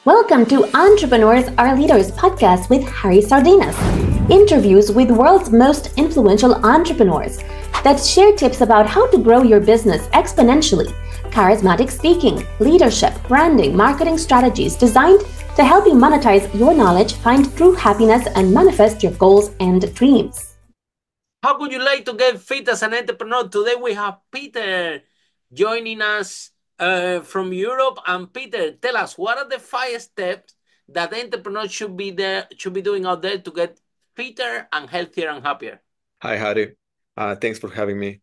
Welcome to Entrepreneurs Are Leaders podcast with Harry Sardinas. Interviews with world's most influential entrepreneurs that share tips about how to grow your business exponentially. Charismatic speaking, leadership, branding, marketing strategies designed to help you monetize your knowledge, find true happiness, and manifest your goals and dreams. How would you like to get fit as an entrepreneur? Today we have Peter joining us from Europe. And Peter, tell us, what are the 5 steps that entrepreneurs should be doing out there to get fitter and healthier and happier? Hi, Harry. Thanks for having me.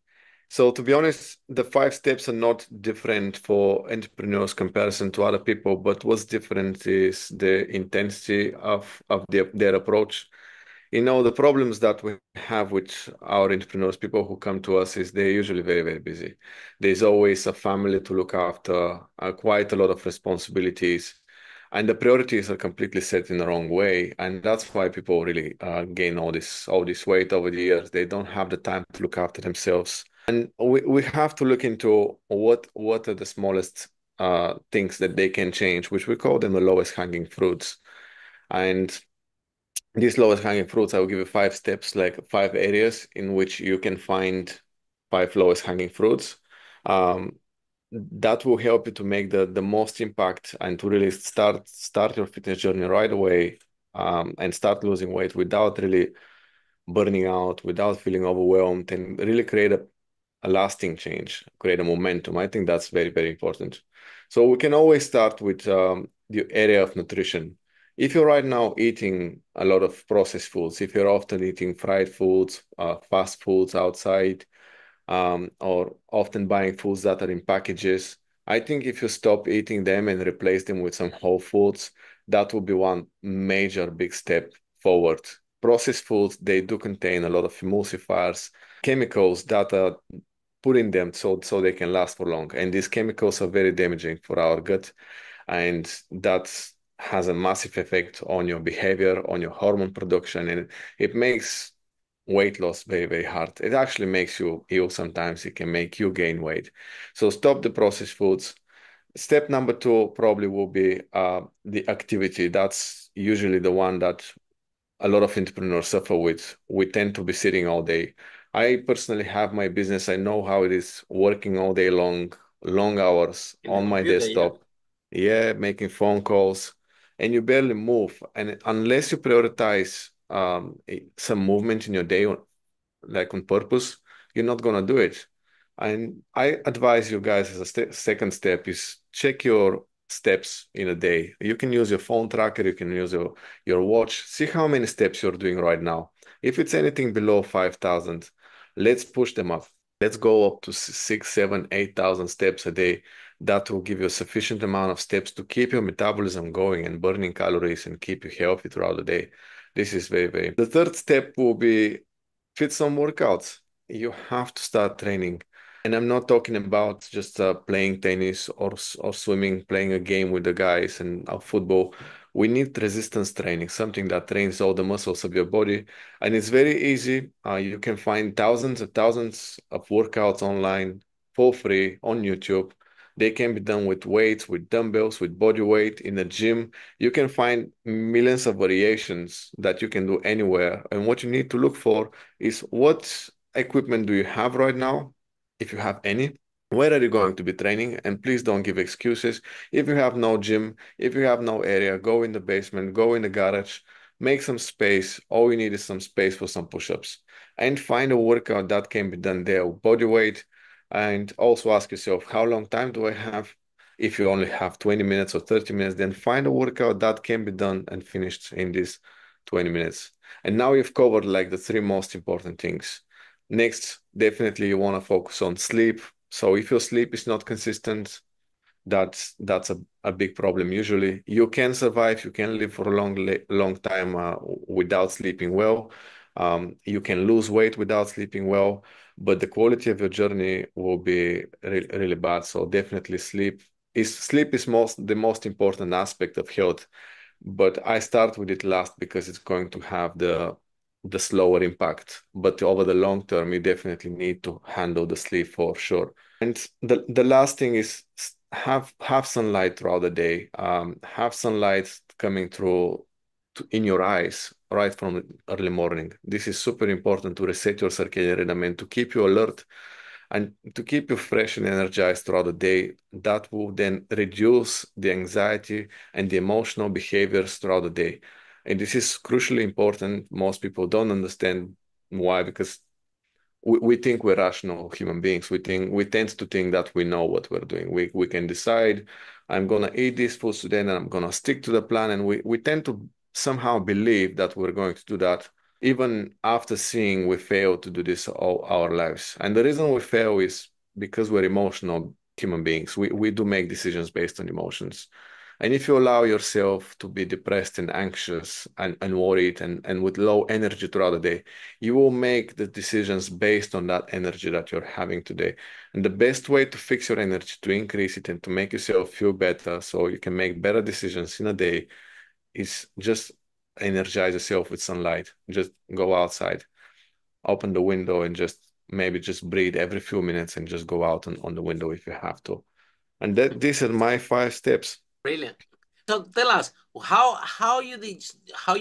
So, to be honest, the 5 steps are not different for entrepreneurs comparison to other people, but what's different is the intensity of their approach. The problems that we have with our entrepreneurs, people who come to us, is they're usually very, very busy. There's always a family to look after, quite a lot of responsibilities, and the priorities are completely set in the wrong way. And that's why people really gain all this weight over the years. They don't have the time to look after themselves. And we have to look into what are the smallest things that they can change, which we call them the lowest hanging fruits. And these lowest hanging fruits, I will give you 5 steps, like 5 areas in which you can find 5 lowest hanging fruits. Um, that will help you to make the most impact and to really start your fitness journey right away, and start losing weight without really burning out, without feeling overwhelmed, and really create a lasting change, create a momentum. I think that's very, very important. So we can always start with the area of nutrition. If you're right now eating a lot of processed foods, if you're often eating fried foods, fast foods outside, or often buying foods that are in packages, I think if you stop eating them and replace them with some whole foods, that will be one major big step forward. Processed foods, they do contain a lot of emulsifiers, chemicals that are put in them so they can last for long. And these chemicals are very damaging for our gut, and that has a massive effect on your behavior, on your hormone production, and it makes weight loss very, very hard. It actually makes you ill sometimes. It can make you gain weight. So stop the processed foods. Step number 2 probably will be the activity. That's usually the one that a lot of entrepreneurs suffer with. We tend to be sitting all day. I personally have my business. I know how it is working all day long, long hours In the on my computer, yeah. desktop. Yeah, making phone calls, and you barely move. And unless you prioritize some movement in your day, like on purpose, you're not gonna do it. And I advise you guys as a second step is check your steps in a day. You can use your phone tracker, you can use your watch, see how many steps you're doing right now. If it's anything below 5,000, let's push them up. Let's go up to 6, 7, 8,000 steps a day. That will give you a sufficient amount of steps to keep your metabolism going and burning calories and keep you healthy throughout the day. This is very, very. The third step will be fit some workouts. You have to start training. And I'm not talking about just playing tennis or swimming, playing a game with the guys and football. We need resistance training, something that trains all the muscles of your body. And it's very easy. You can find thousands and thousands of workouts online for free on YouTube. They can be done with weights, with dumbbells, with body weight in a gym. You can find millions of variations that you can do anywhere. And what you need to look for is what equipment do you have right now, if you have any? Where are you going to be training? And please don't give excuses. If you have no gym, if you have no area, go in the basement, go in the garage, make some space. All you need is some space for some push-ups. And find a workout that can be done there, body weight. And also ask yourself, how long time do I have? If you only have 20 minutes or 30 minutes, then find a workout that can be done and finished in these 20 minutes. And now you've covered like the 3 most important things. Next, definitely you want to focus on sleep. So if your sleep is not consistent, that's a big problem. Usually you can survive, you can live for a long time without sleeping well. You can lose weight without sleeping well, but the quality of your journey will be really bad. So definitely sleep is the most important aspect of health. But I start with it last because it's going to have the slower impact. But over the long term, you definitely need to handle the sleep for sure. And the last thing is have sunlight throughout the day. Have sunlight coming through in your eyes right from early morning. This is super important to reset your circadian rhythm and to keep you alert and to keep you fresh and energized throughout the day. That will then reduce the anxiety and the emotional behaviors throughout the day. And this is crucially important. Most people don't understand why, because we think we're rational human beings. We tend to think that we know what we're doing. We can decide, I'm gonna eat these foods today and I'm gonna stick to the plan. And we tend to somehow believe that we're going to do that, even after seeing we fail to do this all our lives. And the reason we fail is because we're emotional human beings. We do make decisions based on emotions. And if you allow yourself to be depressed and anxious and worried and with low energy throughout the day, you will make the decisions based on that energy that you're having today. And the best way to fix your energy, to increase it and to make yourself feel better so you can make better decisions in a day is just energize yourself with sunlight. Just go outside, open the window and just breathe every few minutes and just go out on the window if you have to. And these are my 5 steps. Brilliant. So tell us how you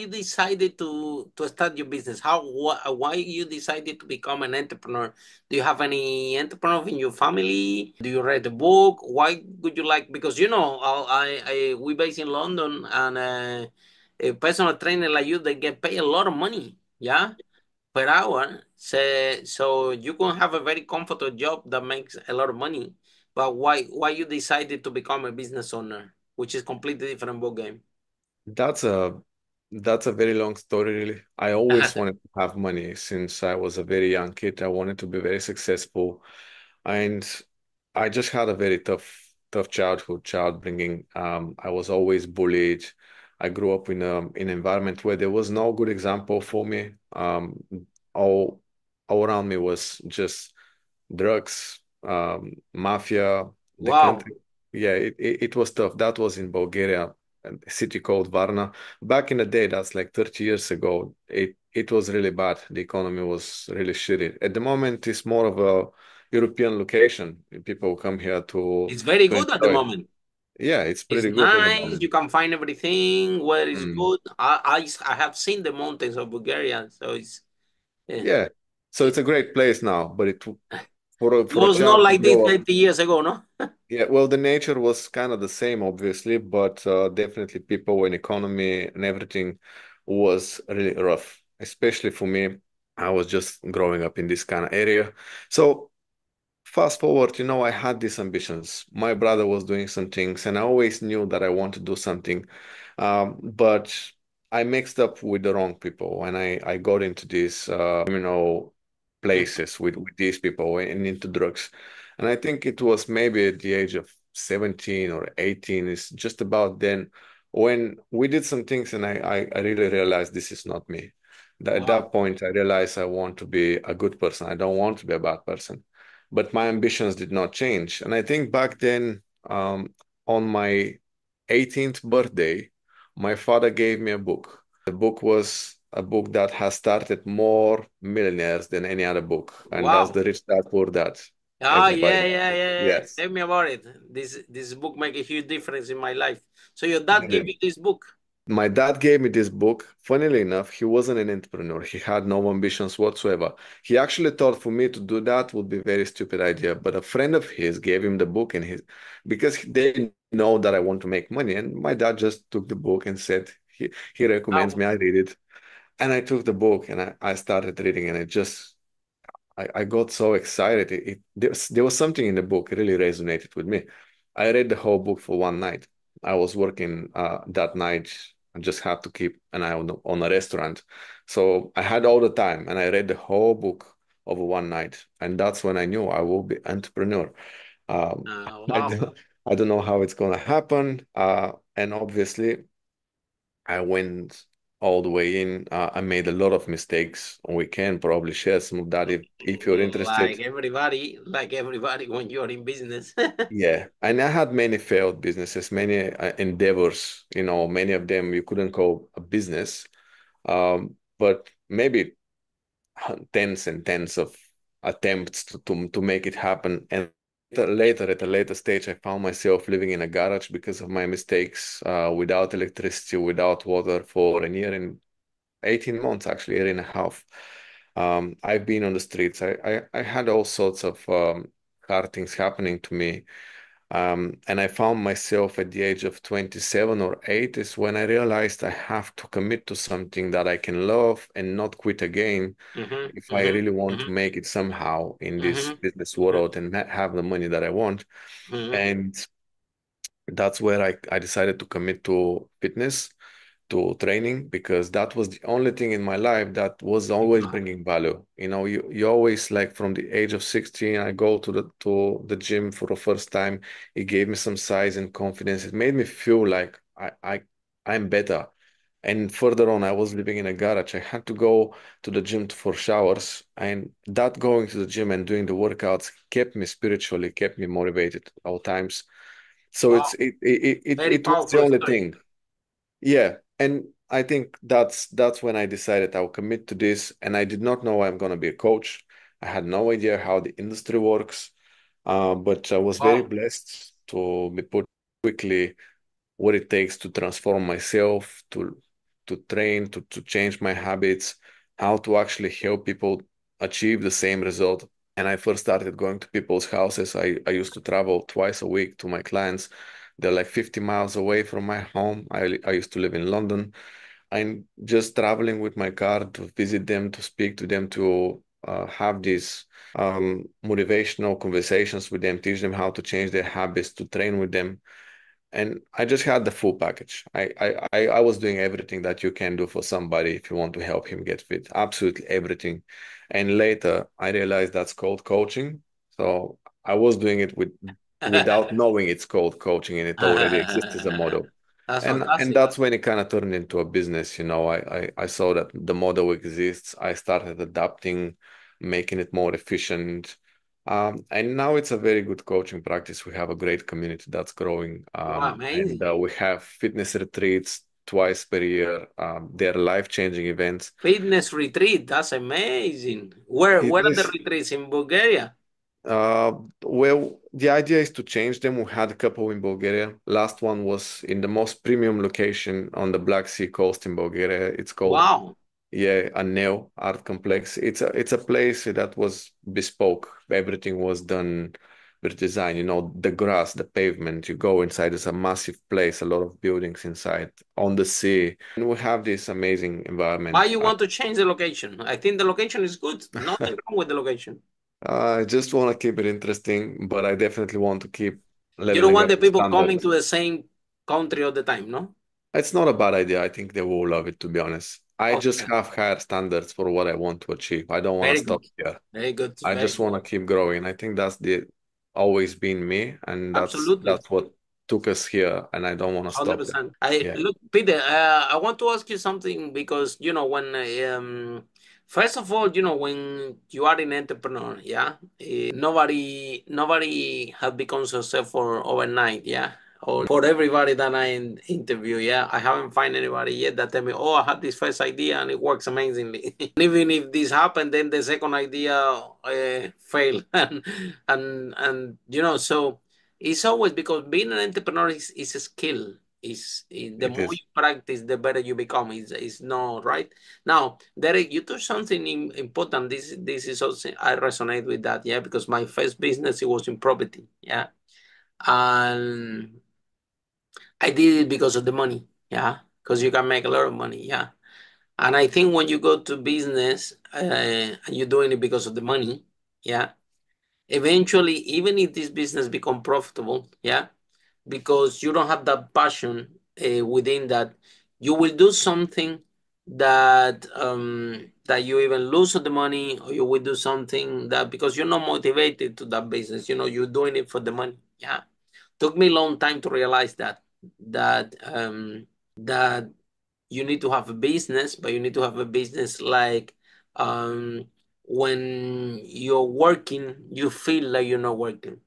decided to start your business. Why you decided to become an entrepreneur? Do you have any entrepreneur in your family? Do you read a book? Why would you like? Because we based in London, and a personal trainer like you, they get paid a lot of money. Yeah, per hour. So you can have a very comfortable job that makes a lot of money. But why you decided to become a business owner, which is completely different ball game? That's a that's a very long story, really. I always wanted to have money since I was a very young kid. I wanted to be very successful, and I just had a very tough childhood, child bringing. I was always bullied. I grew up in an environment where there was no good example for me. All all around me was just drugs, mafia, the Wow, country. Yeah, it was tough. That was in Bulgaria, a city called Varna. Back in the day, that's like 30 years ago, it was really bad. The economy was really shitty. At the moment, it's more of a European location. People come here it's very to good at the enjoy. moment. Yeah, it's It's pretty good at the nice. You moment. can find everything where it's Mm. good. I have seen the mountains of Bulgaria, so eh, Yeah. So it it's a great place now, but for a was not child to like this grow up. 30 years ago, no? Yeah, well, the nature was kind of the same, obviously, but definitely people and economy and everything was really rough, especially for me. I was just growing up in this kind of area. So fast forward, I had these ambitions. My brother was doing some things, and I always knew that I want to do something. But I mixed up with the wrong people, and I got into these criminal places with these people and into drugs. And I think it was maybe at the age of 17 or 18, it's just about then when we did some things, and I really realized this is not me. At Wow. that point, I realized I want to be a good person. I don't want to be a bad person, but my ambitions did not change. And I think back then, on my 18th birthday, my father gave me a book. The book was a book that has started more millionaires than any other book, and that's Wow. the Rich Dad Poor Dad. Ah, Everybody yeah, knows yeah, it. yeah, yeah. Yes. Tell me about it. This book make a huge difference in my life. So your dad gave you this book. My dad gave me this book. Funnily enough, he wasn't an entrepreneur. He had no ambitions whatsoever. He actually thought for me to do that would be a very stupid idea. But a friend of his gave him the book, and because they know that I want to make money. And my dad just took the book and said he recommends Wow. me I read it. And I took the book and I started reading, and I got so excited. There was something in the book really resonated with me. I read the whole book for one night. I was working that night. I just had to keep an eye on a restaurant. So I had all the time and I read the whole book over one night. And that's when I knew I will be entrepreneur. Um, I Wow. don't, I don't know how it's going to happen. And obviously, I went all the way in. I made a lot of mistakes. We can probably share some of that if you're interested. Like everybody when you're in business. Yeah, and I had many failed businesses, many endeavors. Many of them you couldn't call a business, but maybe tens and tens of attempts to make it happen. And later, at a later stage, I found myself living in a garage because of my mistakes, without electricity, without water for a year and 18 months, actually, year and a half. I've been on the streets. I had all sorts of hard things happening to me. And I found myself at the age of 27 or 8 is when I realized I have to commit to something that I can love and not quit again if I really want to make it somehow in this business world and have the money that I want. And that's where I decided to commit to fitness, to training, because that was the only thing in my life that was always bringing value. You know, you always, like, from the age of 16, I go to the gym for the first time. It gave me some size and confidence. It made me feel like I'm better. And further on, I was living in a garage. I had to go to the gym for showers, and that going to the gym and doing the workouts kept me spiritually, kept me motivated at all times. So Wow, very it was the powerful only story. thing. Yeah, and I think that's when I decided I'll commit to this, and I did not know I'm going to be a coach. I had no idea how the industry works, but I was very Wow. blessed to be put quickly what it takes to transform myself, to train, to change my habits, how to actually help people achieve the same result. And I first started going to people's houses. I used to travel twice a week to my clients. They're like 50 miles away from my home. I used to live in London. I'm just traveling with my car to visit them, to speak to them, to have these motivational conversations with them, teach them how to change their habits, to train with them. And I just had the full package. I was doing everything that you can do for somebody if you want to help him get fit. Absolutely everything. And later I realized that's called coaching. So I was doing it without knowing it's called coaching, and it already exists as a model. That's And fantastic. that's when it kind of turned into a business. You know, I saw that the model exists. I started adapting, making it more efficient. And now it's a very good coaching practice. We have a great community that's growing. Wow, And amazing. we have fitness retreats twice per year. They're life-changing events. Fitness retreat. That's amazing. Where are the Fitness, retreats in Bulgaria? well, the idea is to change them. We had a couple in Bulgaria. Last one was in the most premium location on the Black Sea coast in Bulgaria. It's called, Wow. yeah, a Neo Art Complex. It's a place that was bespoke. Everything was done with design. You know, the grass, the pavement. You go inside. It's a massive place. A lot of buildings inside on the sea, and we have this amazing Why environment. you want to change the location? I think the location is good. Nothing wrong with the location. I just want to keep it interesting, but I definitely want to keep You don't leveling want up the the people coming standard. to the same country all the time, no? It's not a bad idea. I think they will love it, to be honest. I just Okay. have higher standards for what I want to achieve. I don't want to Very stop good. here. Very good. I Very just good. want to keep growing. I think that's the always been me, and Absolutely. that's what took us here, and I don't want to stop there. 100%. I Yeah. look, Peter, I want to ask you something because when first of all, when you are an entrepreneur, yeah, nobody has become successful overnight, yeah. Or for everybody that interview, yeah, I haven't found anybody yet that tell me, oh, I had this first idea and it works amazingly. And even if this happened, then the second idea failed, and so. It's always because being an entrepreneur is a skill. The It more is. you practice, the better you become. Is not right. Now, Derek, you touched something important. This is also I resonate with that. Yeah, because my first business it was in property. Yeah, and I did it because of the money. Yeah, because you can make a lot of money. Yeah, and I think when you go to business and you're doing it because of the money. Yeah, eventually, even if this business become profitable. Yeah, because you don't have that passion within that, you will do something that you even lose the money, or you will do something that because you're not motivated to that business, you're doing it for the money. Yeah, took me a long time to realize that you need to have a business, but you need to have a business like um, when you're working, you feel like you're not working.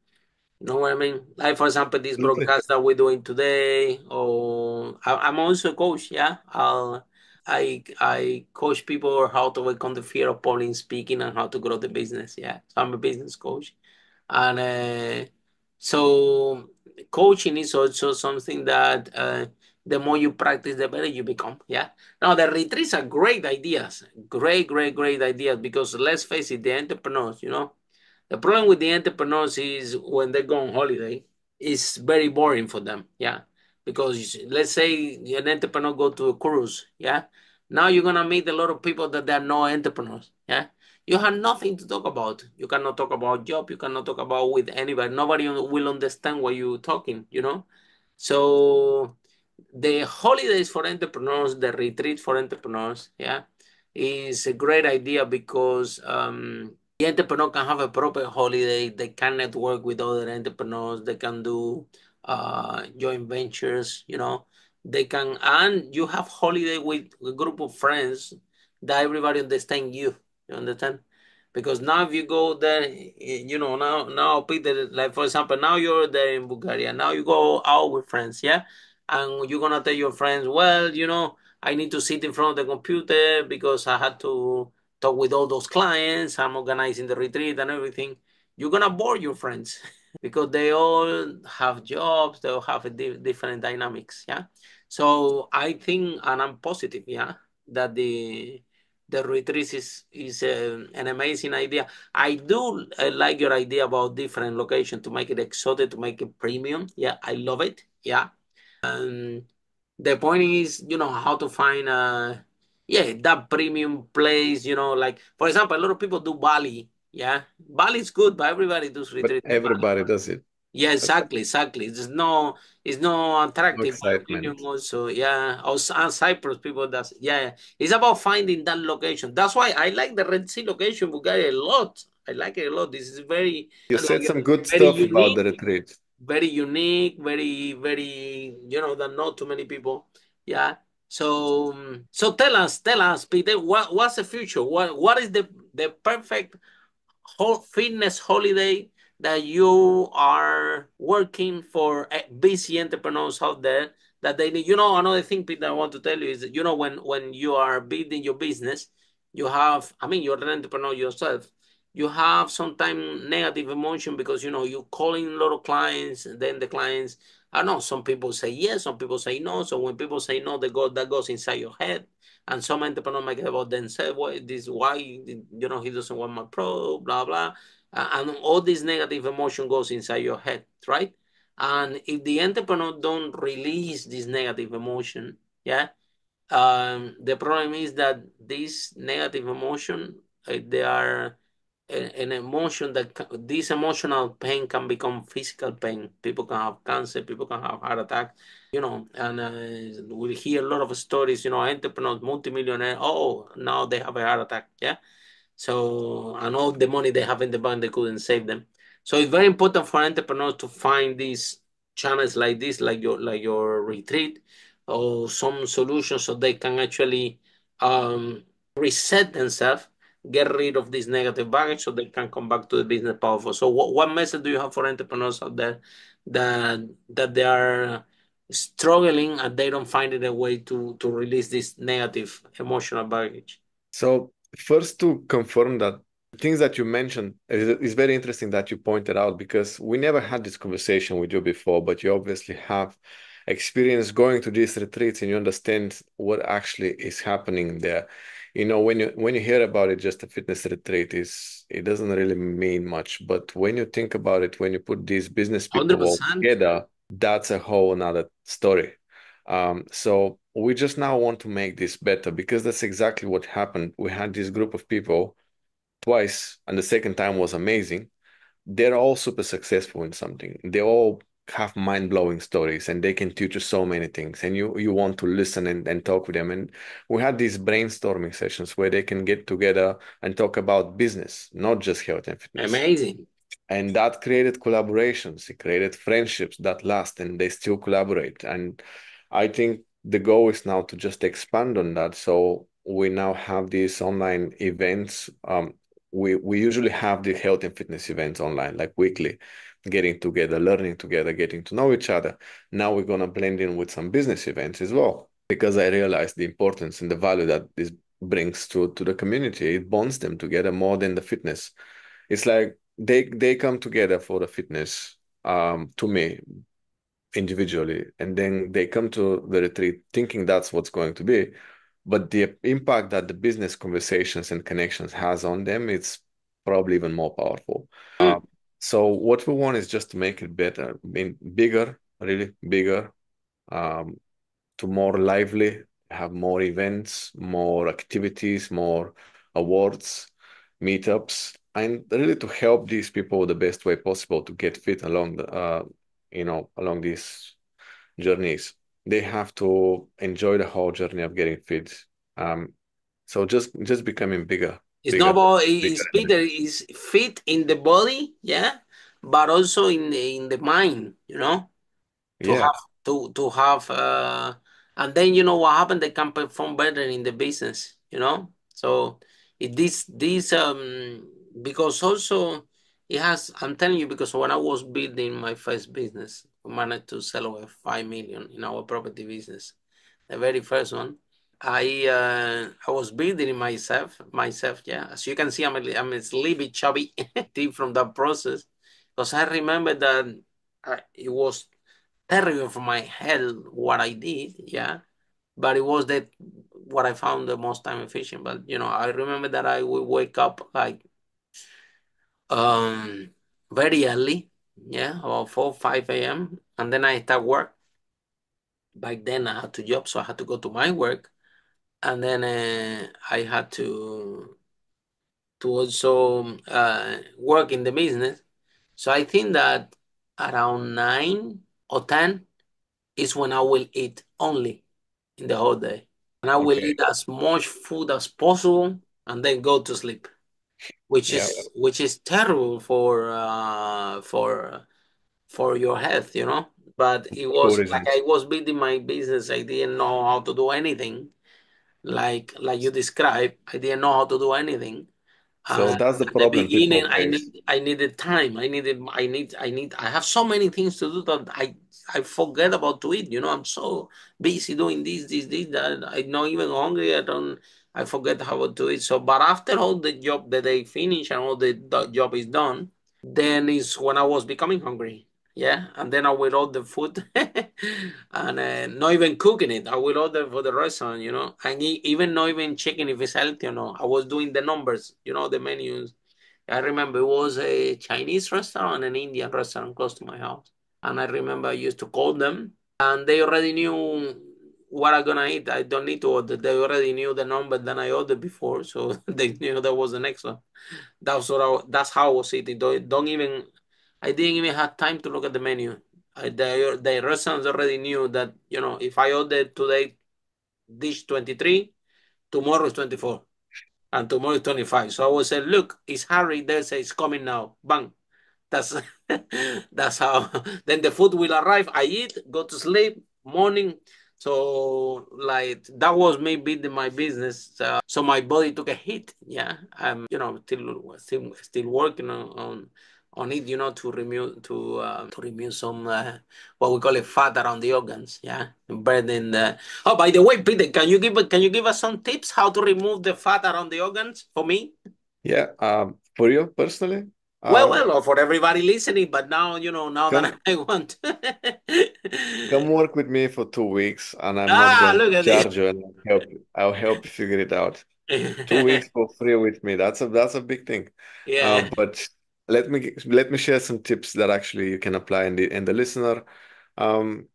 You know what I mean? Like for example, this Absolutely. broadcast that we're doing today, or I'm also a coach. Yeah, I coach people how to overcome the fear of public speaking and how to grow the business. Yeah, so I'm a business coach, And so coaching is also something that the more you practice, the better you become. Yeah. Now the retreats are great ideas, great ideas. Because let's face it, the entrepreneurs, the problem with the entrepreneurs is when they go on holiday, it's very boring for them. Yeah. Because let's say an entrepreneur go to a cruise. Yeah. Now you're gonna meet a lot of people that they are no entrepreneurs. Yeah. You have nothing to talk about. You cannot talk about job. You cannot talk about with anybody. Nobody will understand what you're talking. So the holidays for entrepreneurs, the retreat for entrepreneurs, yeah, is a great idea because the entrepreneur can have a proper holiday. They can network with other entrepreneurs. They can do joint ventures. They can, and you have holiday with a group of friends that everybody understand you. You understand? Because now if you go there, now Peter, like for example, now you're there in Bulgaria. Now you go out with friends, yeah, and you're gonna tell your friends, well, I need to sit in front of the computer because I had to talk with all those clients. I'm organizing the retreat and everything. You're gonna bore your friends because they all have jobs. They all have a different dynamics. Yeah. So I think, and I'm positive. Yeah, that the retreat is an amazing idea. I do like your idea about different location to make it exotic, to make it premium. Yeah, I love it. Yeah. And the point is, how to find that premium place, like for example, a lot of people do Bali. Yeah. Bali is good, but everybody does But retreat in Bali. everybody does it. Yeah, That's exactly. It's no no attractive. My opinion excitement. also, yeah. Or Cyprus people does, yeah. It's about finding that location. That's why I like the Red Sea location, Bulgaria a lot. I like it a lot. This is very You said like some good very stuff about the unique, retreat. very, that not too many people. Yeah. So tell us, Peter, what's the future? What is the perfect whole fitness holiday that you are working for busy entrepreneurs out there that they need. Another thing, Peter, I want to tell you is that, when you are building your business, you're an entrepreneur yourself. You have sometimes negative emotion because, you're calling a lot of clients, and then the clients, I don't know, some people say yes, some people say no. So when people say no, that goes inside your head. And some entrepreneur might get about themselves, why he doesn't want my product, blah blah, and all this negative emotion goes inside your head, right? And if the entrepreneur don't release this negative emotion, yeah, the problem is that this negative emotion, they are an emotion this emotional pain can become physical pain. People can have cancer, people can have heart attack, and we hear a lot of stories, entrepreneurs, multimillionaire, oh, now they have a heart attack, yeah. So, and all the money they have in the bank, they couldn't save them. So it's very important for entrepreneurs to find these channels like this, like your retreat, or some solutions so they can actually reset themselves, get rid of this negative baggage so they can come back to the business powerful. So what message do you have for entrepreneurs out there that they are struggling and they don't find it a way to release this negative emotional baggage? So first, to confirm that things that you mentioned is very interesting that you pointed out, because we never had this conversation with you before, but you obviously have experience going to these retreats and you understand what actually is happening there. When you hear about it, just a fitness retreat it doesn't really mean much. But when you think about it, when you put these business people all 100%. together, that's a whole another story. So we just now want to make this better, because that's exactly what happened. We had this group of people twice, and the second time was amazing. They're all super successful in something. They all have mind-blowing stories, and they can teach you so many things. And you want to listen and talk with them. And we had these brainstorming sessions where they can get together and talk about business, not just health and fitness. Amazing. And that created collaborations, it created friendships that last, and they still collaborate. And I think the goal is now to just expand on that. So we now have these online events. We usually have the health and fitness events online, like weekly, getting together, learning together, getting to know each other. Now we're gonna blend in with some business events as well, because I realized the importance and the value that this brings to the community. It bonds them together more than the fitness. It's like they come together for the fitness, to me individually, and then they come to the retreat thinking that's what's going to be. But the impact that the business conversations and connections has on them, it's probably even more powerful. Mm. So what we want is just to make it better, I mean, bigger, really bigger, um, to more lively, have more events, more activities, more awards, meetups, and really to help these people the best way possible to get fit along the, along these journeys. They have to enjoy the whole journey of getting fit. Um, so just becoming bigger, It's not bigger, about bigger. it's Peter is fit in the body, yeah, but also in the mind, to Yeah, have to have and then you know what happened, they can perform better in the business, so this because also it has, I'm telling you, because when I was building my first business, we managed to sell over 5 million in our property business, the very first one. I was building it myself, yeah. As you can see, I'm a sleepy chubby from that process, because I remember that it was terrible for my health what I did, yeah. But it was that what I found the most time efficient. But I remember that I would wake up like very early, yeah, about 4 5 a.m., and then I start work. Back then I had two jobs, so I had to go to my work, and then I had to also work in the business. So I think that around 9 or 10 is when I will eat only in the whole day. And I will okay. eat as much food as possible and then go to sleep, which Yeah, is which is terrible for your health, But it was like tourism. I was building my business. I didn't know how to do anything. Like you described, I didn't know how to do anything. So that's the At the problem beginning, people face. I needed time. I have so many things to do that I forget about to eat. I'm so busy doing this, that I'm not even hungry. I forget how to eat. So, but after all the job that they finish and all the job is done, then is when I was becoming hungry. Yeah, and then I will order food, and not even cooking it. I will order for the restaurant, and even not even checking if it's healthy or not. I was doing the numbers, the menus. I remember it was a Chinese restaurant and an Indian restaurant close to my house, and I remember I used to call them, and they already knew what I'm gonna eat. I don't need to order. They already knew the number that I ordered before, so they knew that was the next one. That's how I was eating. Don't even. I didn't even have time to look at the menu. The restaurants already knew that if I ordered today dish 23, tomorrow is 24, and tomorrow is 25. So I would say, look, it's Harry. They say it's coming now. Bang. That's that's how. Then the food will arrive. I eat, go to sleep, morning. So like that was me building my business. So my body took a hit. Yeah, I'm still working on it. To remove some what we call it fat around the organs. Yeah, burning the. Oh, by the way, Peter, can you give us some tips how to remove the fat around the organs for me? Yeah, for you personally, Well, for everybody listening, but now that come I want. come work with me for 2 weeks, and I'm not Ah, going to look at this. charge you, and I'll help you figure it out. 2 weeks for free with me. That's a big thing. Yeah, But let me share some tips that actually you can apply in the listener. Um,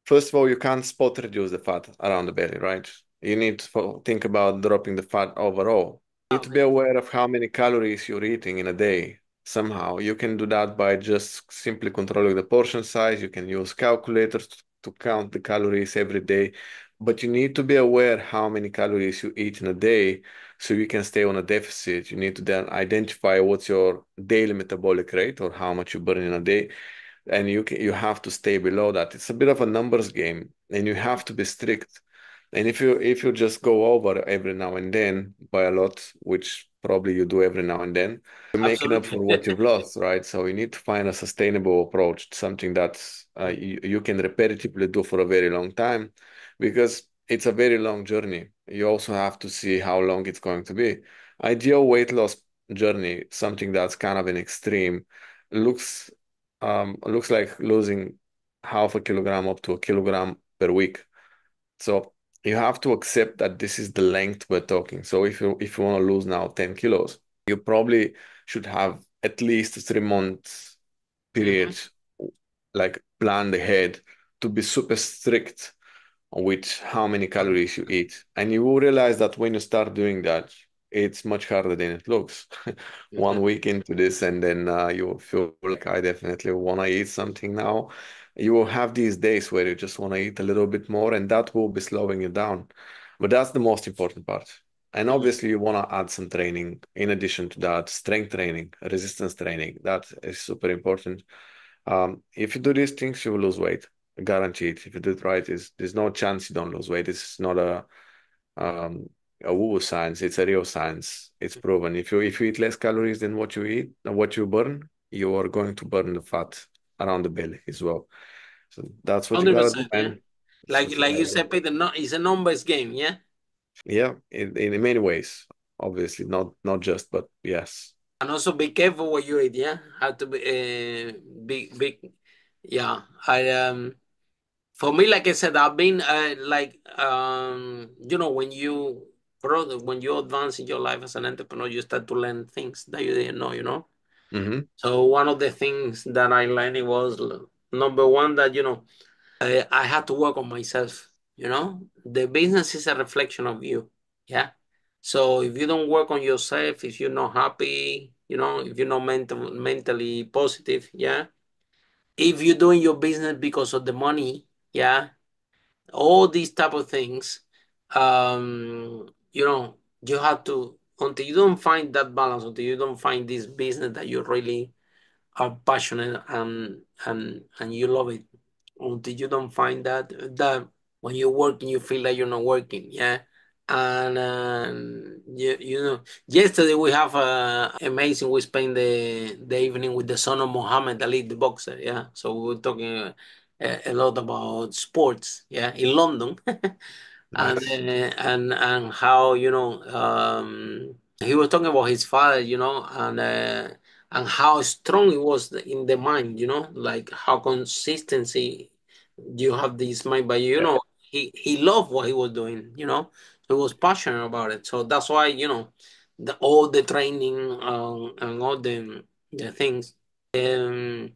First of all, you can't spot reduce the fat around the belly, right? You need to think about dropping the fat overall. You need to be man. aware of how many calories you're eating in a day. Somehow, you can do that by just simply controlling the portion size. You can use calculators to count the calories every day, but you need to be aware how many calories you eat in a day so you can stay on a deficit. You need to then identify what's your daily metabolic rate or how much you burn in a day, and you have to stay below that. It's a bit of a numbers game, and you have to be strict. And if you just go over every now and then by a lot, which probably you do every now and then, you're making up Absolutely. for what you've lost, right? So you need to find a sustainable approach, something that you can repetitively do for a very long time, because it's a very long journey. You also have to see how long it's going to be. Ideal weight loss journey, something that's kind of an extreme, looks looks like losing half a kilogram up to a kilogram per week. So you have to accept that this is the length we're talking. So if you want to lose now 10 kilos, you probably should have at least a 3 months period, like planned ahead to be super strict with how many calories you eat. And you will realize that when you start doing that, it's much harder than it looks. Mm-hmm. 1 week into this, and then you feel like I definitely want to eat something now. You will have these days where you just want to eat a little bit more, and that will be slowing you down. But that's the most important part. And obviously, you want to add some training in addition to that, strength training, resistance training. That is super important. If you do these things, you will lose weight, guaranteed. If you do it right, there's no chance you don't lose weight. It's not um, a woo science. It's a real science. It's proven. If you eat less calories than what you eat, what you burn, you are going to burn the fat around the belly as well. So that's what you gotta do, 100%, yeah. man. So, Like you said, Peter, no, it's a numbers game, yeah. yeah, in many ways, obviously, not just, but yes. And also be careful what you eat, yeah. Have to be, yeah. For me, like I said, I've been when you advance in your life as an entrepreneur, you start to learn things that you didn't know, Hmm. So one of the things that I learned it was number one that I had to work on myself. The business is a reflection of you. Yeah. So if you don't work on yourself, if you're not happy, if you're not mentally positive, yeah. If you're doing your business because of the money, yeah, all these type of things, you have to until you don't find that balance, until you don't find this business that you really are passionate and you love it, until you don't find that when you're working you feel like you're not working, yeah. And yesterday we have amazing, we spent the evening with the son of Muhammad Ali, the boxer, yeah. So we were talking a lot about sports, yeah, in London. Nice. And how he was talking about his father, and how strong it was in the mind, like how consistency you have this mind, but Yeah. he loved what he was doing, so he was passionate about it. So that's why all the training and all the things, um,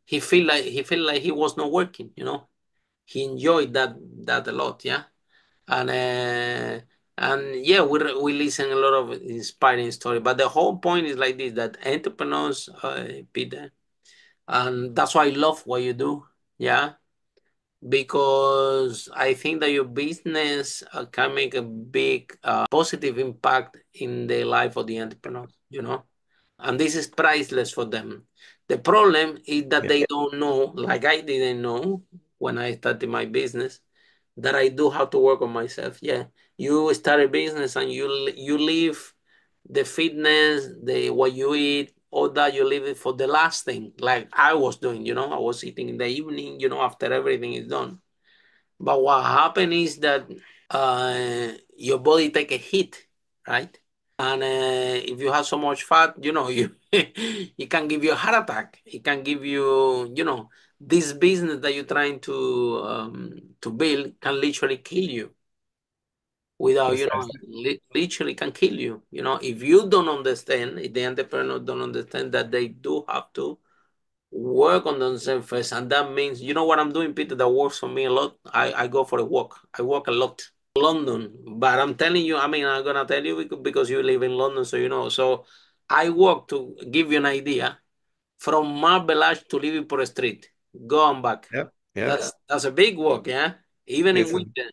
he feel like he was not working, he enjoyed that a lot, yeah. And yeah, we listen a lot of inspiring story, but the whole point is like this: that entrepreneurs, Peter, and that's why I love what you do, yeah, because I think that your business can make a big positive impact in the life of the entrepreneur, and this is priceless for them. The problem is that Yeah. they don't know, like I didn't know when I started my business, that I do have to work on myself. Yeah, you start a business and you leave the fitness, the what you eat, all that you leave it for the last thing, like I was doing. I was eating in the evening, after everything is done. But what happened is that your body take a hit, right? And if you have so much fat, you it can give you a heart attack. It can give you, this business that you're trying to build can literally kill you without, Precisely. literally can kill you. If you don't understand, if the entrepreneur don't understand that they do have to work on themselves first, and that means, what I'm doing, Peter, that works for me a lot. I go for a walk. I walk a lot. London, but I'm telling you, I mean, I'm gonna tell you because you live in London, so you know. So I walk, to give you an idea, from Marble Arch to Liverpool Street, go and back. Yeah. Yeah. That's a big walk, yeah. Even in It's a winter.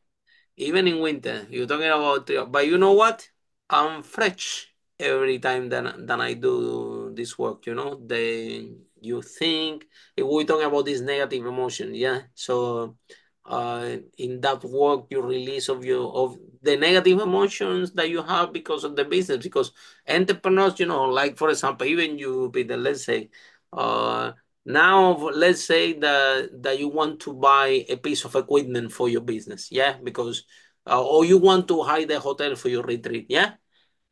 Even in winter, you're talking about, but you know what? I'm fresh every time that I do this work. You think if we're talking about this negative emotion, yeah. So, in that work, you release of the negative emotions that you have because of the business. Because entrepreneurs, like for example, even you, Peter, let's say, uh, now, let's say that you want to buy a piece of equipment for your business, yeah, because or you want to hire a hotel for your retreat, yeah.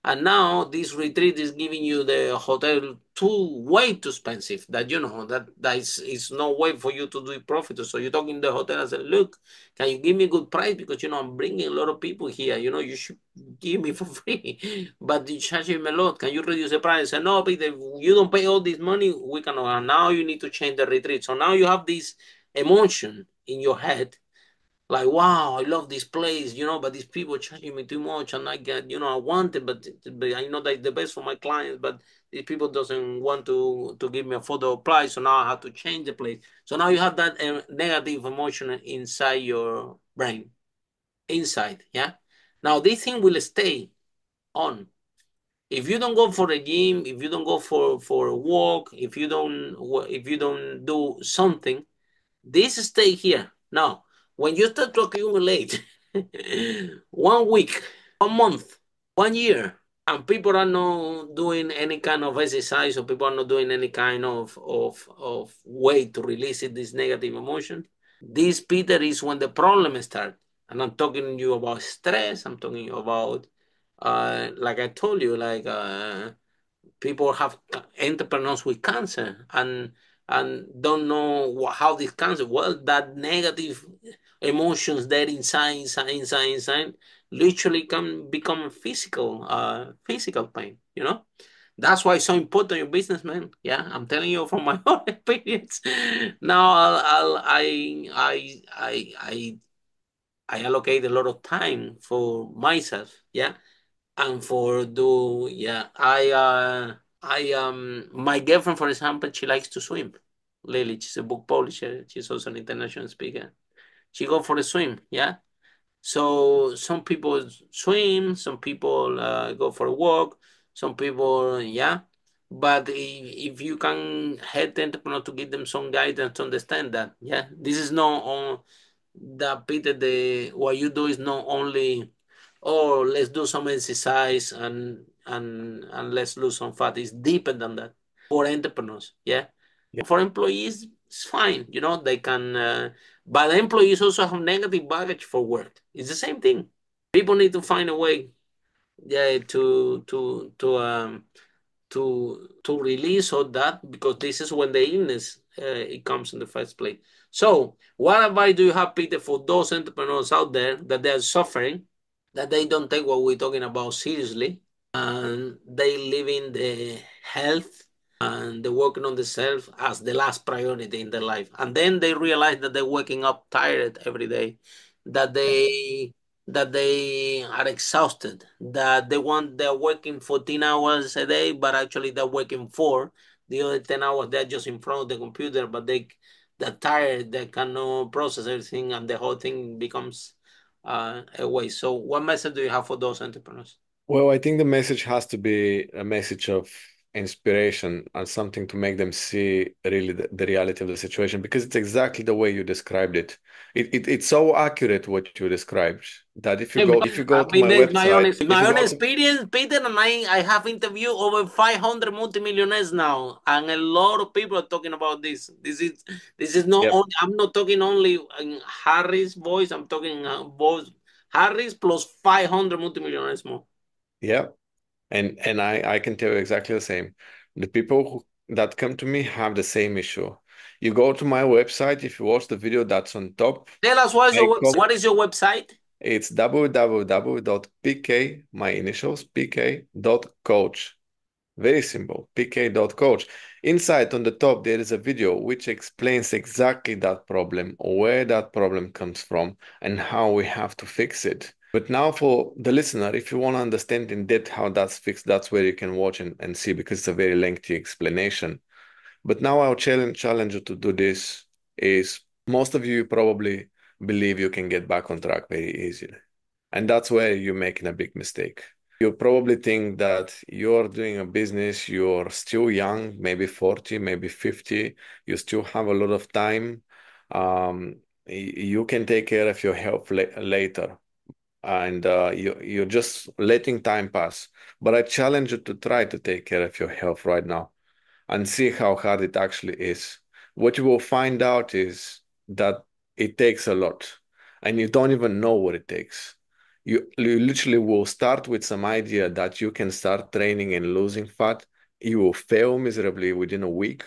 And now this retreat is giving you the hotel way too expensive that that is no way for you to do profit. So you're talking to the hotel and say, look, can you give me a good price? Because I'm bringing a lot of people here. You should give me for free. But you charge him a lot. Can you reduce the price? Say, no, Peter, you don't pay all this money, we cannot. And now you need to change the retreat. So now you have this emotion in your head like, wow, I love this place, but these people charging me too much, and I get, I want it, but I know that's the best for my clients, but these people doesn't want to give me a affordable price, so now I have to change the place. So now you have that negative emotion inside your brain, inside, yeah. Now this thing will stay on. If you don't go for the gym, if you don't go for a walk, if you don't do something, this stay here. Now, when you start to accumulate 1 week, 1 month, 1 year, and people are not doing any kind of exercise, or people are not doing any kind of way to release this negative emotion, this, Peter, is when the problem starts. And I'm talking to you about stress. I'm talking about, like I told you, like people have entrepreneurs with cancer and don't know how this cancer. Well, that negative emotions there inside, literally can become physical pain. That's why it's so important in business, man. Yeah, I'm telling you from my own experience. Now, I allocate a lot of time for myself. Yeah, and for do yeah my girlfriend, for example, she likes to swim. Lily, she's a book publisher, she's also an international speaker. She go for a swim. Yeah, so some people swim, some people go for a walk, some people, yeah. But if you can help the entrepreneur to give them some guidance to understand that, yeah, this is not on that, Peter, what you do is not only, oh, let's do some exercise and let's lose some fat. It's deeper than that for entrepreneurs. Yeah. For employees, it's fine. They can, but employees also have negative baggage for work. It's the same thing. People need to find a way, yeah, to release all that, because this is when the illness it comes in the first place. So, what advice do you have, Peter, for those entrepreneurs out there that they are suffering, that they don't take what we're talking about seriously, and they live in the health and they're working on themselves as the last priority in their life, and then they realize that they're waking up tired every day, that they are exhausted, that they're working 14 hours a day, but actually they're working 4. The other 10 hours they're just in front of the computer, but they're tired, they cannot process everything, and the whole thing becomes a waste. So what message do you have for those entrepreneurs? Well, I think the message has to be a message of inspiration and something to make them see really the reality of the situation, because it's exactly the way you described it. It's so accurate what you described that if you go I to mean, my that's my own, website, if my you own go to experience, Peter, and I have interviewed over 500 multimillionaires now, and a lot of people are talking about this. This is not Yep. only, I'm not talking only in Harry's voice. I'm talking both Harry's plus 500 multimillionaires more. Yeah. And I can tell you exactly the same. The people that come to me have the same issue. You go to my website, if you watch the video that's on top, Tell us what is I your call website. What is your website? it's www.pk, my initials, pk.coach. Very simple, pk.coach. Inside on the top, there is a video which explains exactly that problem, where that problem comes from, and how we have to fix it. But now for the listener, if you want to understand in depth how that's fixed, that's where you can watch and see, because it's a very lengthy explanation. But now our challenge you to do this is, most of you probably believe you can get back on track very easily. And that's where you're making a big mistake. You probably think that you're doing a business, you're still young, maybe 40, maybe 50, you still have a lot of time. You can take care of your health later, and you're just letting time pass. But I challenge you to try to take care of your health right now and see how hard it actually is. What you will find out is that it takes a lot, and you don't even know what it takes. You literally will start with some idea that you can start training and losing fat. You will fail miserably within a week,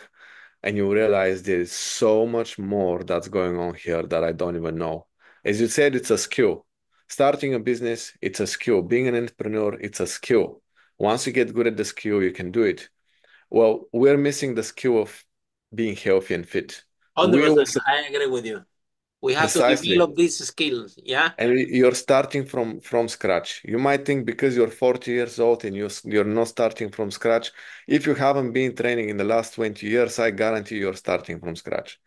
and you realize there's so much more that's going on here that I don't even know. As you said, it's a skill. Starting a business, it's a skill. Being an entrepreneur, it's a skill. Once you get good at the skill, you can do it. Well, we're missing the skill of being healthy and fit. We 100%. also I agree with you. We have to precisely. develop these skills. Yeah. And you're starting from scratch. You might think because you're 40 years old and you're not starting from scratch. If you haven't been training in the last 20 years, I guarantee you're starting from scratch.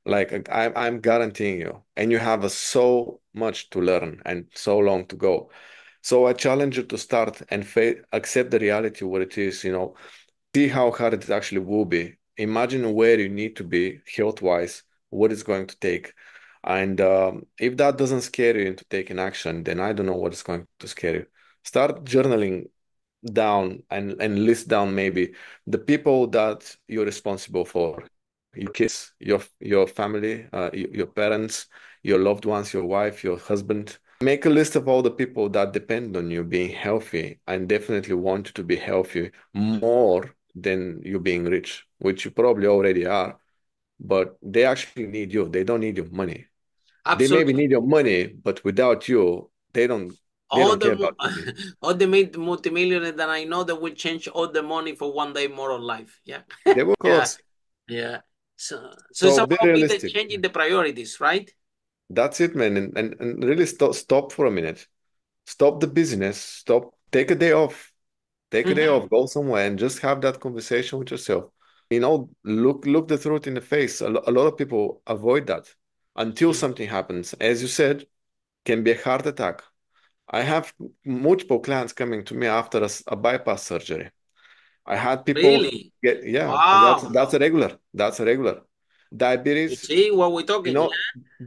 Like I'm guaranteeing you. And you have so much to learn and so long to go. So I challenge you to start and accept the reality where it is, see how hard it actually will be. Imagine where you need to be health-wise, what it's going to take. And if that doesn't scare you into taking action, then I don't know what is going to scare you. Start journaling down and list down maybe the people that you're responsible for, your kids, your family, your parents, your loved ones, your wife, your husband. Make a list of all the people that depend on you being healthy and definitely want you to be healthy more than you being rich, which you probably already are, but they actually need you. They don't need your money. They maybe Absolutely. need your money, but without you, they All don't the care about money. all the multimillionaires that I know that will change all the money for one day more of life. Yeah. They will Yeah. course. So it's So be about Peter realistic. changing the priorities, right? That's it, man. And really stop for a minute. Stop the business. Stop. Take a day off. Take a day Hmm. off. Go somewhere and just have that conversation with yourself. Look the truth in the face. A lot of people avoid that until something happens. As you said, can be a heart attack. I have multiple clients coming to me after a bypass surgery. I had people Really? get, yeah, Wow. that's a regular. That's a regular. You Diabetes, see what we're you talking? Yeah.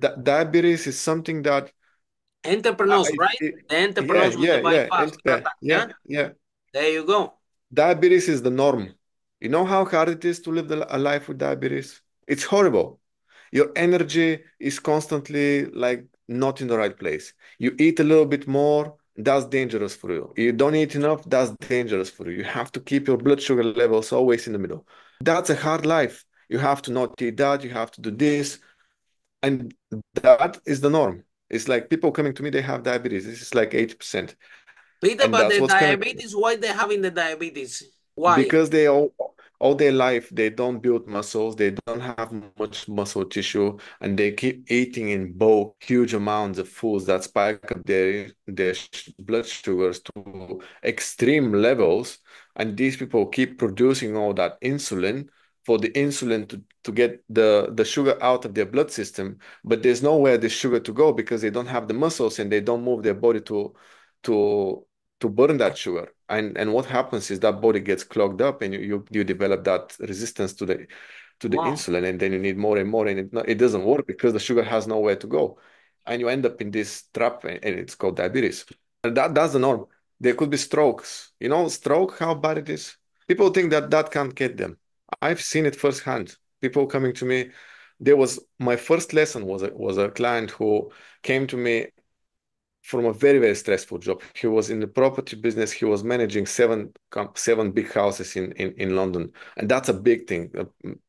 know, diabetes is something that, Entrepreneurs, it, right? it, The yeah, entrepreneurs with yeah, the yeah, bypass heart attack. yeah, Yeah. yeah. There you go. Diabetes is the norm. You know how hard it is to live a life with diabetes? It's horrible. Your energy is constantly like not in the right place. You eat a little bit more, that's dangerous for you. You don't eat enough, that's dangerous for you. You have to keep your blood sugar levels always in the middle. That's a hard life. You have to not eat that, you have to do this. And that is the norm. It's like people coming to me, they have diabetes. This is like 80%. Peter, And but that's the what's coming diabetes, why they having the diabetes? Why? because they all their life they don't build muscles, they don't have much muscle tissue, and they keep eating in bulk huge amounts of foods that spike up their blood sugars to extreme levels, and these people keep producing all that insulin for the insulin to get the sugar out of their blood system, but there's nowhere the sugar to go because they don't have the muscles and they don't move their body to to burn that sugar. And what happens is that body gets clogged up and you develop that resistance to the Wow. insulin, and then you need more and more, and it doesn't work because the sugar has nowhere to go. And you end up in this trap, and it's called diabetes. And that's the norm. There could be strokes. Stroke, how bad it is. People think that can't get them. I've seen it firsthand. People coming to me. My first lesson was a client who came to me from a very, very stressful job. He was in the property business. He was managing seven big houses in London. And that's a big thing.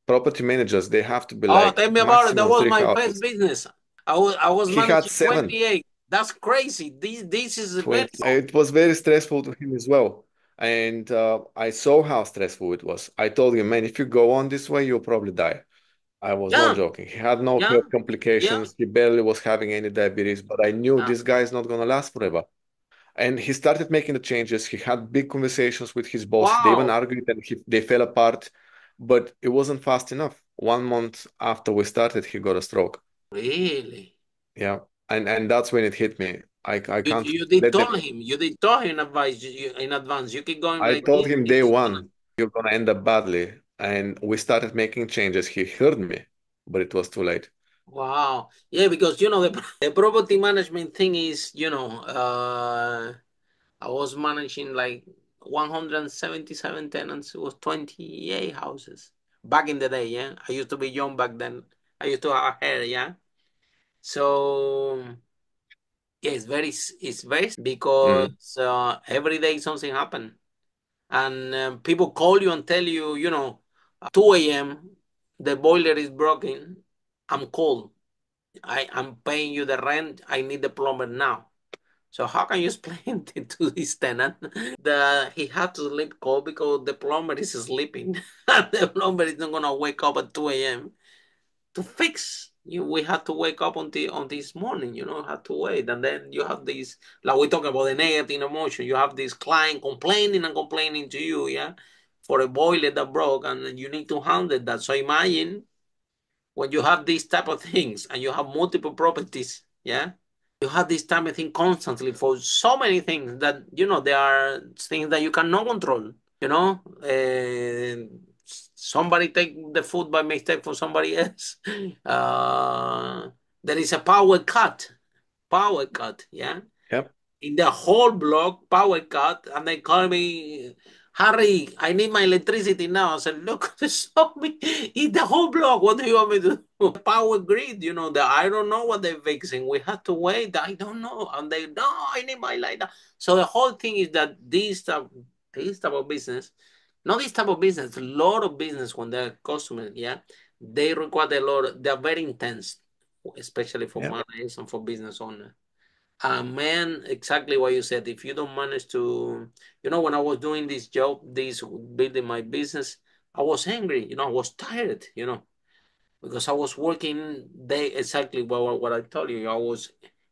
Property managers, they have to be Oh, like tell me about it. That maximum was three my first houses. business. I was He had managing seven. 28. That's crazy. This is very 20. It was very stressful to him as well. And I saw how stressful it was. I told him, man, if you go on this way, you'll probably die. I was not yeah, joking. He had no yeah, health yeah, complications. He barely was having any diabetes, but I knew yeah. this guy is not going to last forever. And he started making the changes. He had big conversations with his boss. They even Wow. argued and they fell apart, but it wasn't fast enough. 1 month after we started, he got a stroke. Really? Yeah. And that's when it hit me. I You can't you did let them. tell him. You did tell him in advance. You keep going I like told this. him This day is gonna. one, you're gonna end up badly. And we started making changes. He heard me, but it was too late. Wow. Yeah, because the property management thing is, I was managing like 177 tenants. It was 28 houses back in the day. Yeah, I used to be young back then. I used to have hair. Yeah, so Yeah, it's very because every day something happen, and people call you and tell you, 2 a.m. the boiler is broken. I'm cold. I'm paying you the rent. I need the plumber now. So how can you explain it to this tenant that he had to sleep cold because the plumber is sleeping and the plumber is not gonna wake up at 2 a.m. to fix? We had to wake up on this morning, had to wait, and then you have this, like we talking about the negative emotion. You have this client complaining and complaining to you, yeah, for a boiler that broke, and you need to handle that. So imagine when you have these type of things and you have multiple properties, yeah, you have this type of thing constantly for so many things that there are things that you cannot control. Somebody take the food by mistake for somebody else. There is a power cut, yeah, Yep. in the whole block, power cut, and they call me, Harry, I need my electricity now. I said, look, stop me. In the whole block, what do you want me to do? Power grid, I don't know what they're fixing. We have to wait. I don't know. And they, no, I need my light. So the whole thing is that this type of business, not this type of business, a lot of business when they're customers, yeah, they require a lot, they're very intense, especially for Yep. managers and for business owners. Man, exactly what you said. If you don't manage to, when I was doing this job, building my business, I was angry. I was tired. Because I was working day exactly what I told you. I was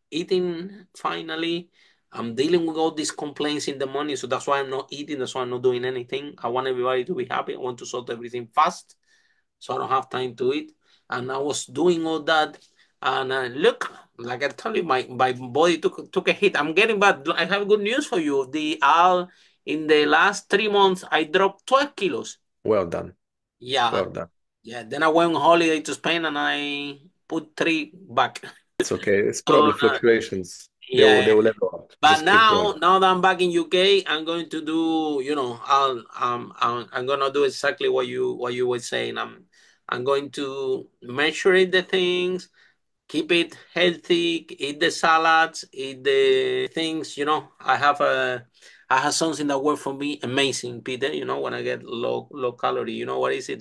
eating finally. I'm dealing with all these complaints in the morning, so that's why I'm not eating. That's why I'm not doing anything. I want everybody to be happy. I want to sort everything fast, so I don't have time to eat. And I was doing all that, and look, like I told you, my body took a hit. I'm getting bad. I have good news for you. In the last 3 months, I dropped 12 kilos. Well done. Yeah, Well done. yeah. Then I went on holiday to Spain, and I put 3 back. It's okay. It's So probably fluctuations. They yeah. will level out. But Just keep going. now that I'm back in UK, I'm going to do, I'm gonna do exactly what you were saying. I'm going to measure the things, keep it healthy, eat the salads, eat the things. I have something that worked for me amazing, Peter. When I get low calorie, what is it?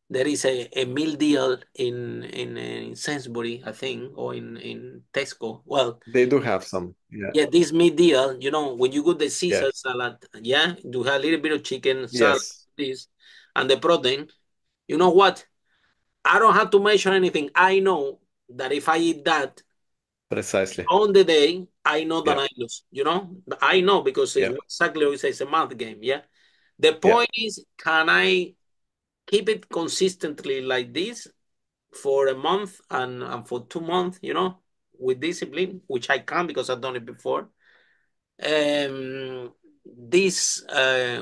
There is a meal deal in Sainsbury, I think, or in Tesco. Well, They do have some. Yeah. yeah, this meat deal, when you got the Yeah. Caesar salad, yeah, you have a little bit of chicken salad, Yes. this, and the protein. You know what? I don't have to measure anything. I know that if I eat that Precisely. on the day, I know that Yeah. I lose. I know because it's Yeah. exactly what it says, a math game. Yeah. The Yeah. point is, can I keep it consistently like this for a month and for 2 months, with discipline, which I can because I've done it before. This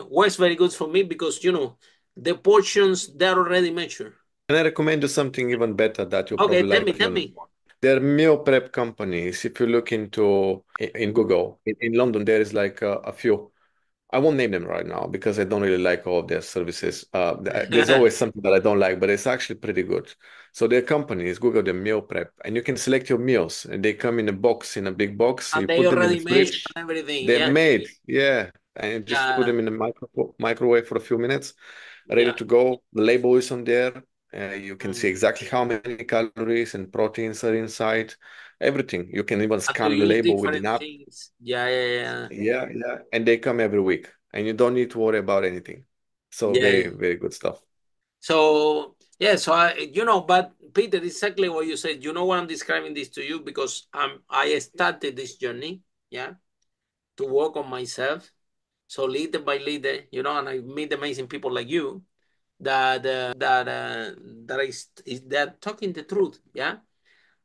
works very good for me because the portions they're already measured. And I recommend you something even better that you'll Okay, probably tell me, like tell even me. more. There are meal prep companies. If you look into in Google, in London, there is like a few. I won't name them right now because I don't really like all of their services. There's always something that I don't like, but it's actually pretty good. So their companies, Google the meal prep, and you can select your meals, and they come in a box, in a big box. You And they put them in the already measure fridge. and everything. They're Yeah, made, yeah, and you just put yeah, them in the microwave for a few minutes, ready yeah. to go. The label is on there. You can see Mm. exactly how many calories and proteins are inside. Everything. You can even And to scan the use label with an different app. things. Yeah, yeah, Yeah, yeah. And they come every week, and you don't need to worry about anything. So yeah, very, yeah. very good stuff. So yeah, so but Peter, exactly what you said. You know why I'm describing this to you because I started this journey, yeah, to work on myself. So little by little, and I meet amazing people like you that is that talking the truth, yeah.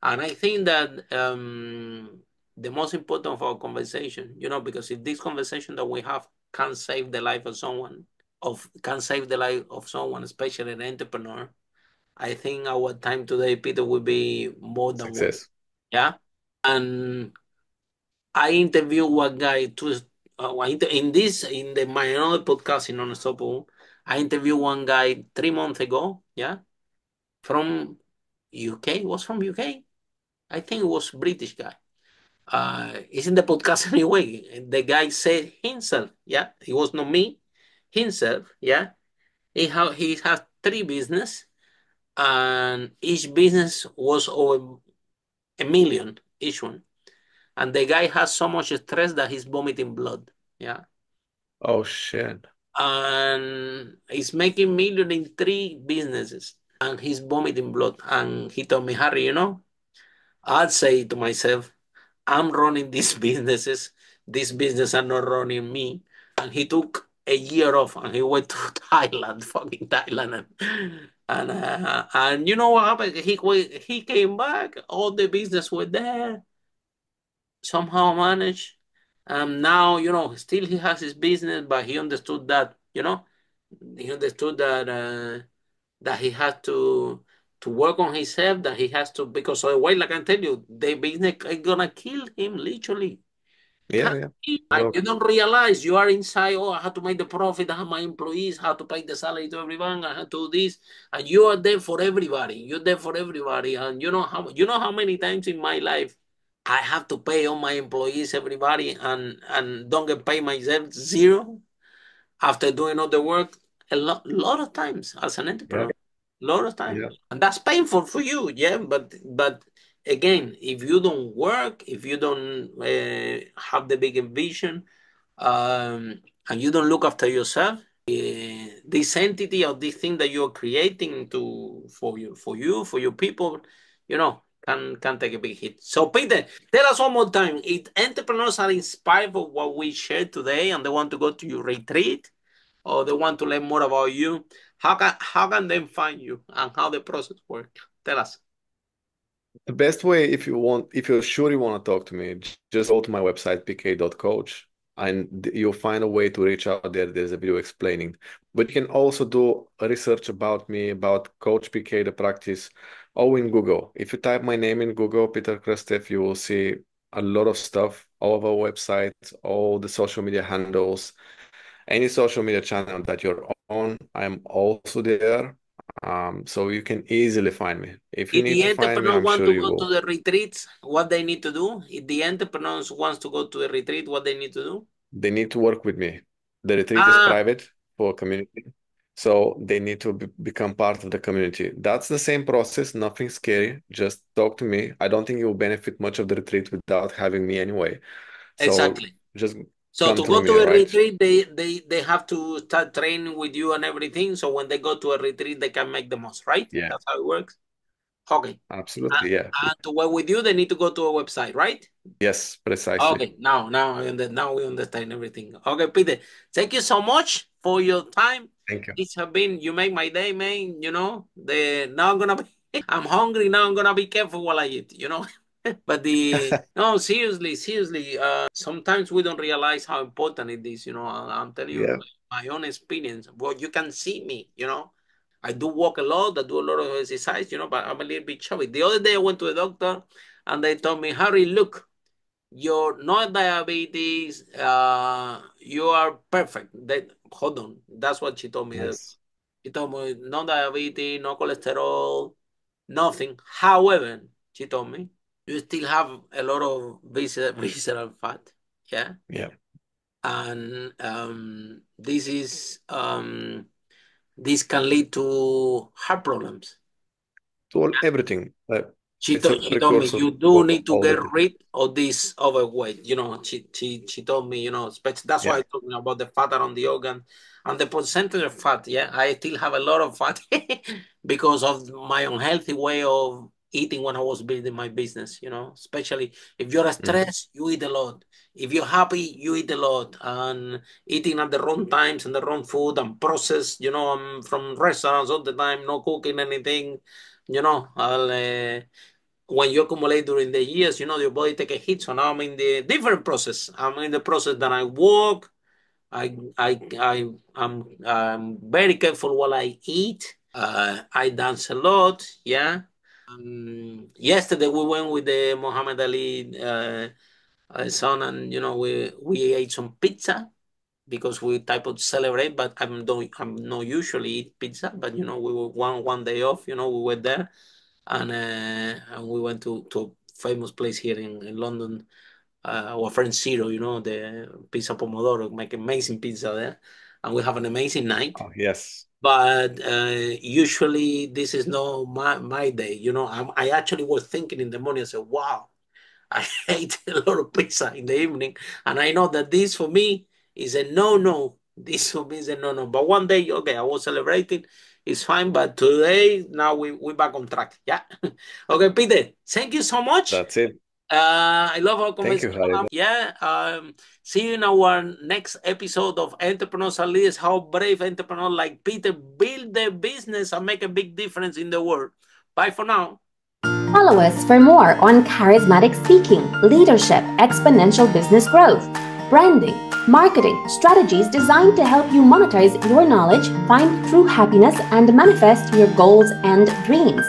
And I think that the most important of our conversation, because if this conversation that we have can save the life of someone, especially an entrepreneur, I think our time today, Peter, will be more than worth. Success. Yeah. And I interviewed one guy my another podcast in Unstoppable. I interviewed one guy 3 months ago. Yeah, from UK. Was from UK. I think it was British guy. It's in the podcast anyway. The guy said himself, yeah, it was not me, himself, yeah. He has three business, and each business was over a million each one. And the guy has so much stress that he's vomiting blood, yeah. Oh shit. And he's making million in three businesses, and he's vomiting blood. And he told me, Harry, I'd say to myself, I'm running these businesses. These businesses are not running me. And he took a year off and he went to Thailand, fucking Thailand. And you know what happened? He came back. All the business were there. Somehow managed. Now, still he has his business, but he understood that, he understood that he had to work on himself, that he has to, because otherwise, like I tell you, the business is gonna kill him literally. Yeah, yeah. And Well, you don't realize you are inside. Oh, I have to make the profit. I have my employees. I have to pay the salary to everyone. I have to do this, and you are there for everybody. You're there for everybody, and you know how many times in my life I have to pay all my employees, everybody, and don't get paid myself zero after doing all the work lot of times as an yeah, entrepreneur, lot of yeah. times, and that's painful for you, yeah. But again, if you don't work, if you don't have the big vision, and you don't look after yourself, this entity or this thing that you're creating to for your people, can take a big hit. So Peter, tell us one more time, if entrepreneurs are inspired by what we shared today and they want to go to your retreat, or they want to learn more about you, how can they find you and how the process works? Tell us. The best way, if you're sure you want to talk to me, just go to my website, pk.coach, and you'll find a way to reach out there. There's a video explaining. But you can also do a research about me, about Coach PK, the practice, all in Google. If you type my name in Google, Petar Krastev, you will see a lot of stuff, all of our websites, all the social media handles, any social media channel that you're on, I'm also there. So you can easily find me. If you If need the to find me, entrepreneur I'm want sure to you go to will. the retreats, what they need to do? If the entrepreneurs wants to go to the retreat, what they need to do? They need to work with me. The retreat is Ah, private for community, so they need to become part of the community. That's the same process, nothing scary. Just talk to me. I don't think you'll benefit much of the retreat without having me anyway. So exactly. just So come to through go me, to all a right? retreat, they have to start training with you and everything. So when they go to a retreat, they can make the most, right? Yeah, That's how it works. Okay. absolutely. Yeah. And to work with you, they need to go to a website, right? Yes, precisely. Okay, now we understand everything. Okay, Peter, thank you so much for your time. Thank you. This have been, you make my day, man. The now I'm gonna be I'm hungry now. I'm gonna be careful while I eat. But no, seriously, sometimes we don't realize how important it is. I'm telling you Yeah. my own experience. Well, you can see me. I do walk a lot, I do a lot of exercise, but I'm a little bit chubby. The other day I went to the doctor and they told me, Harry, look, you're not diabetes, you are perfect. Hold on, that's what she told me. Nice. She told me no diabetes, no cholesterol, nothing. However, she told me you still have a lot of visceral fat. Yeah. Yeah. And this can lead to heart problems. To everything. She It's a told she told me precursor you do for need to all the get disease. rid of this overweight. She told me, especially that's why Yeah. I talking about the fat around the organ and the percentage of fat. Yeah, I still have a lot of fat because of my unhealthy way of eating when I was building my business. Especially if you're Mhm. stressed, you eat a lot. If you're happy, you eat a lot. And eating at the wrong times and the wrong food and processed, I'm from restaurants all the time, no cooking anything. When you accumulate during the years, your body take a hit. So now I'm in the different process. I'm in the process that I walk. I'm very careful what I eat. I dance a lot. Yeah. Yesterday we went with the Muhammad Ali son, and we ate some pizza because we type of celebrate. But I'm not usually eat pizza. But we were one day off. We were there, and we went to a famous place here in London. our friend Zero, the pizza Pomodoro, make amazing pizza there, and we have an amazing night. Oh, yes. But usually this is not my day. I actually was thinking in the morning, I said, wow, I ate a lot of pizza in the evening. And I know that this for me is a no-no. This for me is a no-no. But one day, okay, I was celebrating. It's fine. But today, now we're back on track. Yeah. Okay, Peter, thank you so much. That's it. I love our Thank you, conversation. Harry. Yeah. See you in our next episode of Entrepreneurs and Leaders, how brave entrepreneurs like Peter build their business and make a big difference in the world. Bye for now. Follow us for more on charismatic speaking, leadership, exponential business growth, branding, marketing, strategies designed to help you monetize your knowledge, find true happiness, and manifest your goals and dreams.